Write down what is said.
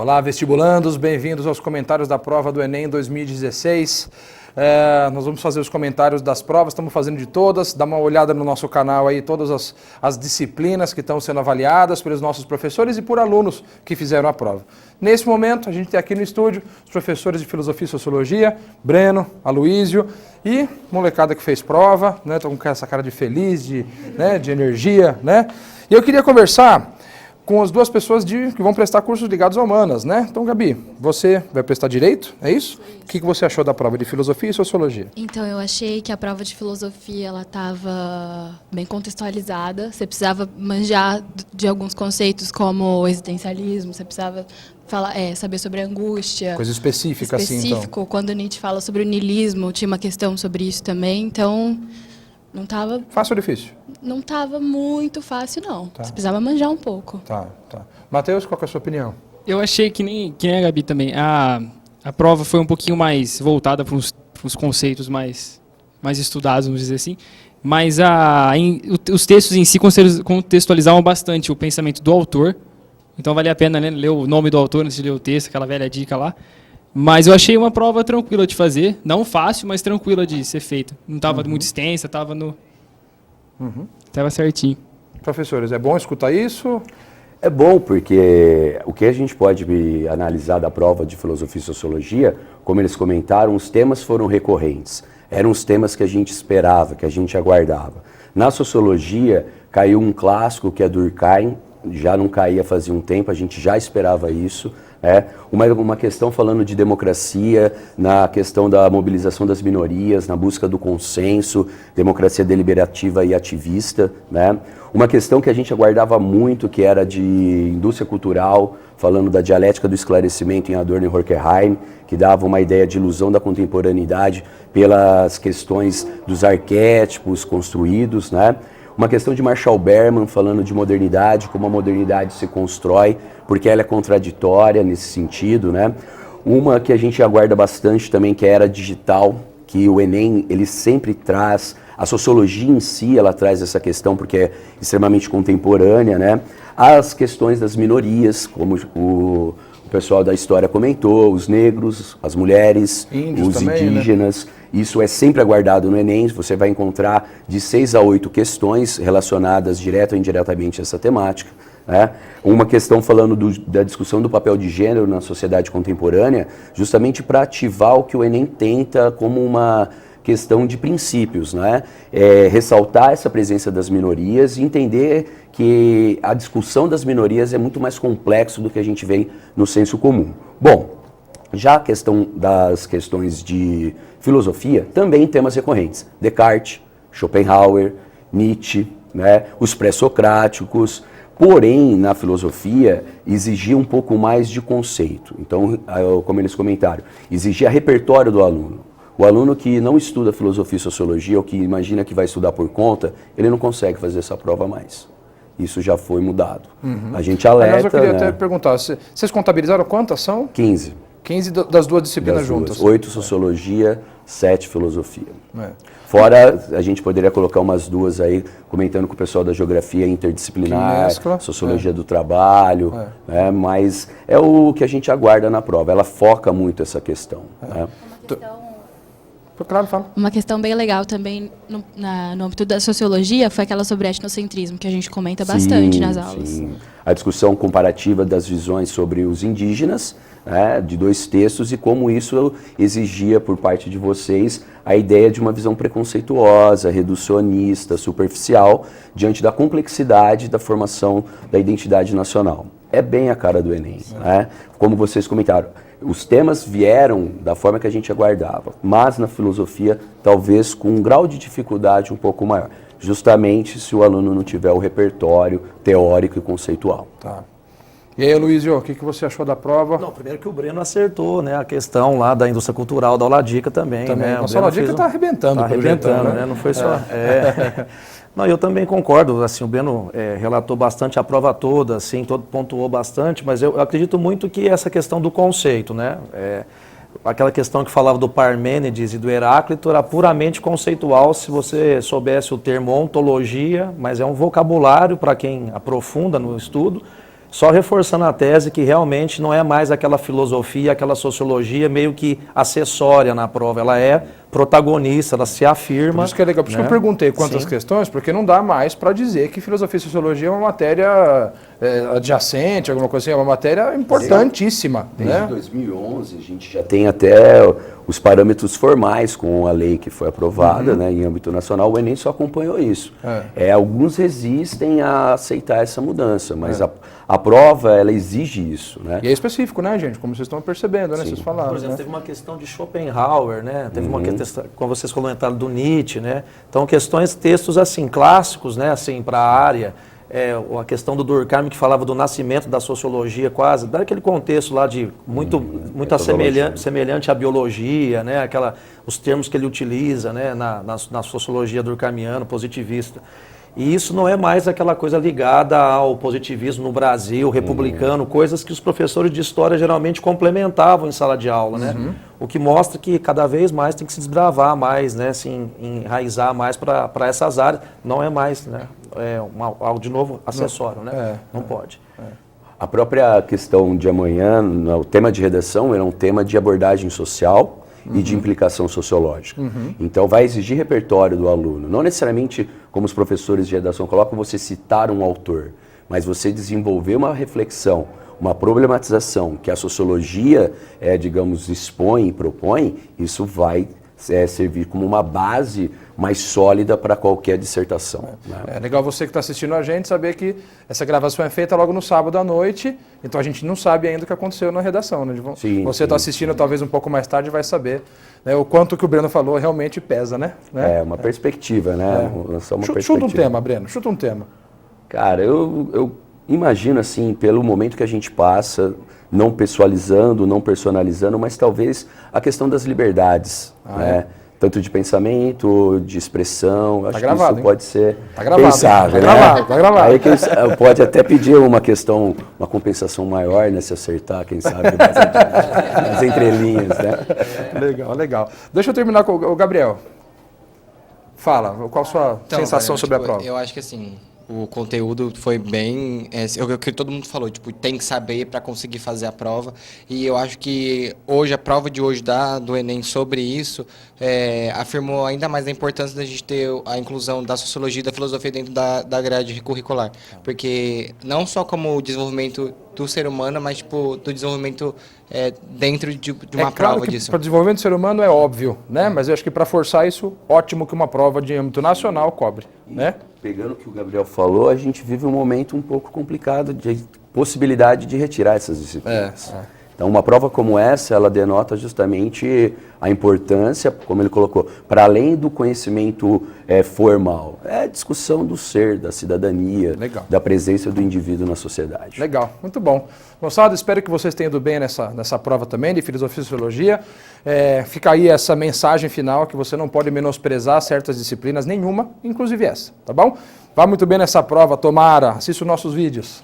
Olá, vestibulandos, bem-vindos aos comentários da prova do Enem 2016. Nós vamos fazer os comentários das provas, estamos fazendo de todas, dá uma olhada no nosso canal aí, todas as disciplinas que estão sendo avaliadas pelos nossos professores e por alunos que fizeram a prova. Nesse momento, a gente tem aqui no estúdio os professores de Filosofia e Sociologia, Breno, Aloísio e molecada que fez prova, né? Estão com essa cara de feliz, de energia, né? E eu queria conversar com as duas pessoas que vão prestar cursos ligados a humanas, né? Então, Gabi, você vai prestar Direito, é isso? O que você achou da prova de Filosofia e Sociologia? Então, eu achei que a prova de Filosofia, ela estava bem contextualizada. Você precisava manjar de alguns conceitos como existencialismo, você precisava saber sobre a angústia. Coisa específica, assim, então. Quando Nietzsche fala sobre o niilismo, tinha uma questão sobre isso também, então... Não estava... Fácil ou difícil? Não estava muito fácil, não. Tá. Você precisava manjar um pouco. Tá. Matheus, qual que é a sua opinião? Eu achei que nem a Gabi também. A prova foi um pouquinho mais voltada para os conceitos mais estudados, vamos dizer assim. Mas os textos em si contextualizavam bastante o pensamento do autor. Então valia a pena, né, ler o nome do autor antes de ler o texto, aquela velha dica lá. Mas eu achei uma prova tranquila de fazer, não fácil, mas tranquila de ser feita. Não estava muito extensa, estava certinho. Professores, é bom escutar isso? É bom, porque o que a gente pode analisar da prova de Filosofia e Sociologia, como eles comentaram, os temas foram recorrentes. Eram os temas que a gente esperava, que a gente aguardava. Na Sociologia, caiu um clássico que é Durkheim, já não caía fazia um tempo, a gente já esperava isso. Uma questão falando de democracia, na questão da mobilização das minorias, na busca do consenso, democracia deliberativa e ativista, né? Uma questão que a gente aguardava muito, que era de indústria cultural, falando da dialética do esclarecimento em Adorno e Horkheim, que dava uma ideia de ilusão da contemporaneidade pelas questões dos arquétipos construídos, né? Uma questão de Marshall Berman falando de modernidade, como a modernidade se constrói, porque ela é contraditória nesse sentido, né? Uma que a gente aguarda bastante também, que é a era digital, que o Enem ele sempre traz, a sociologia em si ela traz essa questão porque é extremamente contemporânea, né? As questões das minorias, como o pessoal da história comentou, os negros, as mulheres, os indígenas, né? Isso é sempre aguardado no Enem, você vai encontrar de 6 a 8 questões relacionadas direta ou indiretamente a essa temática, né? Uma questão falando da discussão do papel de gênero na sociedade contemporânea, justamente para ativar o que o Enem tenta como uma questão de princípios, né? Ressaltar essa presença das minorias e entender que a discussão das minorias é muito mais complexo do que a gente vê no senso comum. Bom, já a questão das questões de filosofia, também temas recorrentes. Descartes, Schopenhauer, Nietzsche, né? Os pré-socráticos. Porém, na filosofia, exigia um pouco mais de conceito. Então, como eles comentaram, exigia repertório do aluno. O aluno que não estuda filosofia e sociologia, ou que imagina que vai estudar por conta, ele não consegue fazer essa prova mais. Isso já foi mudado. A gente alerta... Mas eu queria até perguntar, vocês contabilizaram quantas são? 15. 15 das duas disciplinas juntas? 8 sociologia, 7 filosofia. Fora, a gente poderia colocar umas duas aí, comentando com o pessoal da geografia interdisciplinar, sociologia do trabalho, né? Mas é o que a gente aguarda na prova, ela foca muito essa questão. Né? Claro, fala. Uma questão bem legal também no âmbito da sociologia foi aquela sobre etnocentrismo, que a gente comenta bastante nas aulas. Sim. A discussão comparativa das visões sobre os indígenas, né, de 2 textos, e como isso exigia por parte de vocês a ideia de uma visão preconceituosa, reducionista, superficial, diante da complexidade da formação da identidade nacional. É bem a cara do Enem, né? Como vocês comentaram. Os temas vieram da forma que a gente aguardava, mas na filosofia talvez com um grau de dificuldade um pouco maior, justamente se o aluno não tiver o repertório teórico e conceitual. Tá. E aí, Luizio, o que você achou da prova? Não, primeiro que o Breno acertou, né, a questão lá da indústria cultural, da Auladica também. Né? Nossa, a Auladica está arrebentando. Está arrebentando, né? Não foi só... Não, eu também concordo, assim, o Breno relatou bastante a prova toda, assim, pontuou bastante, mas eu acredito muito que essa questão do conceito, né, aquela questão que falava do Parmênides e do Heráclito era puramente conceitual, se você soubesse o termo ontologia, mas é um vocabulário para quem aprofunda no estudo, só reforçando a tese que realmente não é mais aquela filosofia, aquela sociologia meio que acessória na prova, ela é protagonista, ela se afirma. Por isso que é legal, por isso que eu perguntei quantas Sim. questões, porque não dá mais para dizer que filosofia e sociologia é uma matéria adjacente, alguma coisa assim, é uma matéria importantíssima. Desde Né? 2011 a gente já tem até os parâmetros formais com a lei que foi aprovada, né, em âmbito nacional. O Enem só acompanhou isso. Alguns resistem a aceitar essa mudança, mas a prova ela exige isso, né? E é específico, né, gente? Como vocês estão percebendo, né? Vocês falaram. Por exemplo, né? teve uma questão de Schopenhauer, né? Teve uma questão, como vocês comentaram, do Nietzsche, né? Então, textos assim, clássicos, né? Assim, para a área. A questão do Durkheim, que falava do nascimento da sociologia quase, daquele contexto lá de muito semelhante à biologia, né? Os termos que ele utiliza, né? na sociologia durkheimiana, positivista. E isso não é mais aquela coisa ligada ao positivismo no Brasil, republicano, coisas que os professores de história geralmente complementavam em sala de aula, né? O que mostra que cada vez mais tem que se desbravar mais, né? Se enraizar mais para essas áreas. Não é mais, né? Algo, de novo, acessório, né? Não pode. A própria questão de amanhã, o tema de redação era um tema de abordagem social e de implicação sociológica. Então vai exigir repertório do aluno. Não necessariamente, como os professores de redação colocam, você citar um autor, mas você desenvolver uma reflexão, uma problematização que a sociologia, digamos, expõe e propõe, isso vai servir como uma base mais sólida para qualquer dissertação. Né? É legal você que está assistindo a gente saber que essa gravação é feita logo no sábado à noite, então a gente não sabe ainda o que aconteceu na redação. Né? Você está assistindo talvez um pouco mais tarde e vai saber, né, o quanto que o Breno falou realmente pesa, né? É uma perspectiva, né? Chuta um tema, Breno, chuta um tema. Cara, eu imagino assim, pelo momento que a gente passa, não pessoalizando, não personalizando, mas talvez a questão das liberdades, né? Tanto de pensamento, de expressão, acho gravado, que isso pode ser Tá pensável, gravado, tá gravado. Aí pode até pedir uma compensação maior, né, se acertar, quem sabe, nas entrelinhas, né? Legal. Deixa eu terminar com o Gabriel. Fala, qual a sua sensação sobre a prova? Eu acho que assim, o conteúdo foi bem, o que todo mundo falou, tipo, tem que saber para conseguir fazer a prova, e eu acho que hoje, a prova de hoje do Enem sobre isso, afirmou ainda mais a importância da gente ter a inclusão da sociologia e da filosofia dentro da grade curricular, porque não só como o desenvolvimento do ser humano, mas tipo, do desenvolvimento dentro de uma claro prova que disso. para o desenvolvimento do ser humano é óbvio, né? Mas eu acho que para forçar isso, ótimo que uma prova de âmbito nacional cobre, né? Pegando o que o Gabriel falou, a gente vive um momento um pouco complicado de possibilidade de retirar essas disciplinas. Então, uma prova como essa, ela denota justamente a importância, como ele colocou, para além do conhecimento formal, é a discussão do ser, da cidadania, da presença do indivíduo na sociedade. Legal, muito bom. Moçada, espero que vocês tenham ido bem nessa prova também de filosofia e sociologia. Fica aí essa mensagem final que você não pode menosprezar certas disciplinas nenhuma, inclusive essa, tá bom? Vá muito bem nessa prova, tomara, assista os nossos vídeos.